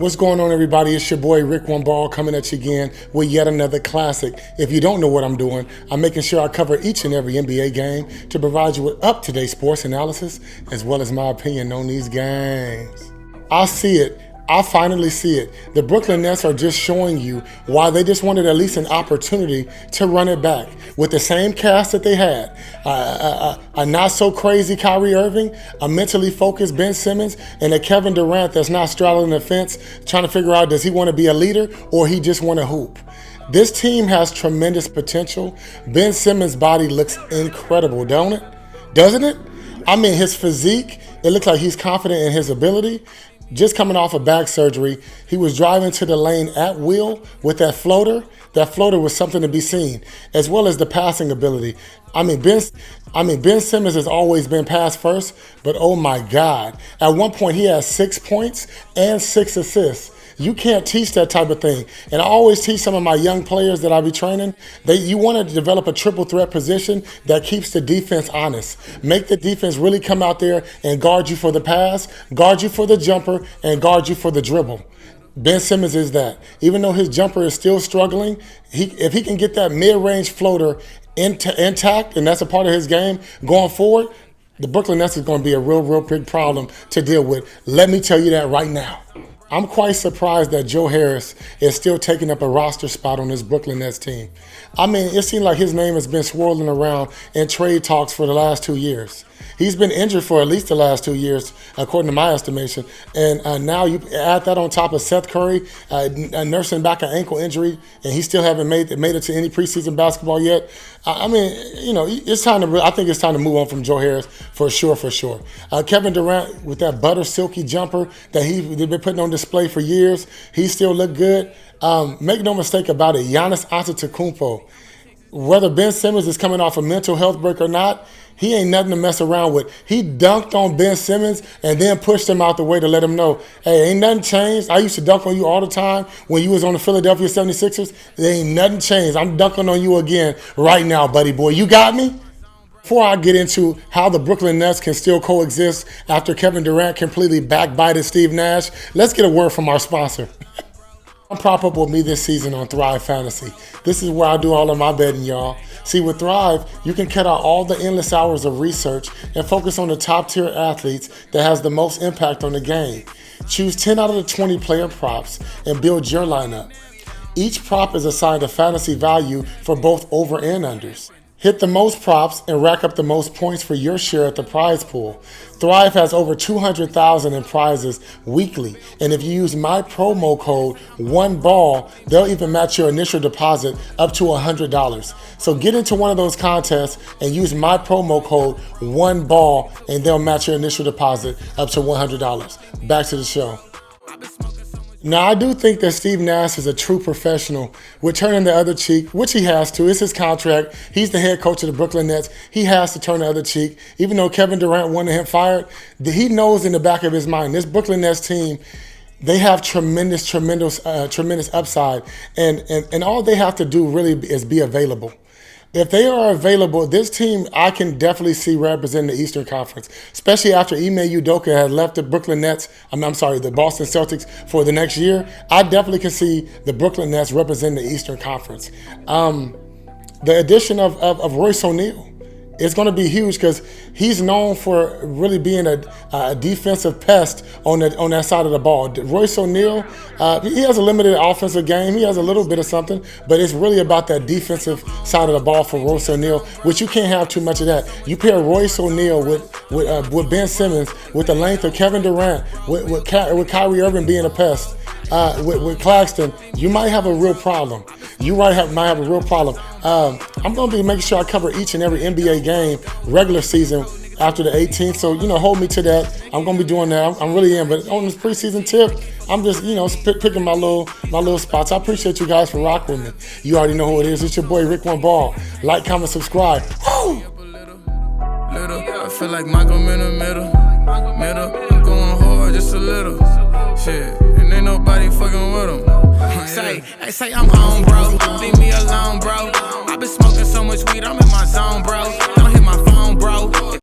What's going on, everybody? It's your boy Rick One Ball coming at you again with yet another classic. If you don't know what I'm doing, I'm making sure I cover each and every NBA game to provide you with up-to-date sports analysis as well as my opinion on these games. I see it. I finally see it. The Brooklyn Nets are just showing you why they just wanted at least an opportunity to run it back with the same cast that they had. A not so crazy Kyrie Irving, a mentally focused Ben Simmons, and a Kevin Durant that's not straddling the fence trying to figure out, does he want to be a leader or he just want to hoop? This team has tremendous potential. Ben Simmons' body looks incredible, don't it? Doesn't it? I mean, his physique, it looks like he's confident in his ability. Just coming off of back surgery, he was driving to the lane at will with that floater. That floater was something to be seen, as well as the passing ability. Ben Simmons has always been pass first, but oh my God. At one point, he had 6 points and 6 assists. You can't teach that type of thing. And I always teach some of my young players that I be training, you want to develop a triple threat position that keeps the defense honest. Make the defense really come out there and guard you for the pass, guard you for the jumper, and guard you for the dribble. Ben Simmons is that. Even though his jumper is still struggling, if he can get that mid-range floater intact, and that's a part of his game going forward, the Brooklyn Nets is going to be a real big problem to deal with. Let me tell you that right now. I'm quite surprised that Joe Harris is still taking up a roster spot on this Brooklyn Nets team. I mean, it seems like his name has been swirling around in trade talks for the last 2 years. He's been injured for at least the last 2 years, according to my estimation. And now you add that on top of Seth Curry nursing back an ankle injury, and he still haven't made it to any preseason basketball yet. I think it's time to move on from Joe Harris for sure. Kevin Durant with that butter silky jumper that they've been putting on display for years, he still look good. Make no mistake about it, Giannis Antetokounmpo, whether Ben Simmons is coming off a mental health break or not, he ain't nothing to mess around with. He dunked on Ben Simmons and then pushed him out the way to let him know, hey, ain't nothing changed. I used to dunk on you all the time when you was on the Philadelphia 76ers. There ain't nothing changed. I'm dunking on you again right now, buddy boy. You got me? Before I get into how the Brooklyn Nets can still coexist after Kevin Durant completely backbited Steve Nash, let's get a word from our sponsor. Prop up with me this season on Thrive Fantasy. This is where I do all of my betting, y'all. See, with Thrive, you can cut out all the endless hours of research and focus on the top tier athletes that has the most impact on the game. Choose 10 out of the 20 player props and build your lineup. Each prop is assigned a fantasy value for both over and unders. Hit the most props and rack up the most points for your share at the prize pool. Thrive has over 200,000 in prizes weekly, and if you use my promo code ONEBALL, they'll even match your initial deposit up to $100. So get into one of those contests and use my promo code ONEBALL, and they'll match your initial deposit up to $100. Back to the show. Now, I do think that Steve Nash is a true professional with turning the other cheek, which he has to. It's his contract. He's the head coach of the Brooklyn Nets. He has to turn the other cheek. Even though Kevin Durant wanted him fired, he knows in the back of his mind, this Brooklyn Nets team, they have tremendous upside. And all they have to do really is be available. If they are available, this team I can definitely see representing the Eastern Conference, especially after Ime Udoka has left the the Boston Celtics for the next year. I definitely can see the Brooklyn Nets representing the Eastern Conference. The addition of Royce O'Neal is going to be huge because he's known for really being a defensive pest on that side of the ball. Royce O'Neal, he has a limited offensive game. He has a little bit of something, but it's really about that defensive side of the ball for Royce O'Neal, which you can't have too much of that. You pair Royce O'Neal with Ben Simmons, with the length of Kevin Durant, with Kyrie Irving being a pest, with Claxton, you might have a real problem. Might have a real problem. I'm going to be making sure I cover each and every NBA game regular season after the 18th. So, hold me to that. I'm going to be doing that. I really am. But on this preseason tip, I'm just, picking my little spots. I appreciate you guys for rocking with me. You already know who it is. It's your boy, Rick One Ball. Like, comment, subscribe. Woo! I feel like Michael in the middle. I'm going hard just a little. Shit, and ain't nobody fucking with him. Say I'm home, bro. Leave me alone, bro. I been smoking so much weed, I'm in my zone, bro. Don't hit my phone, bro.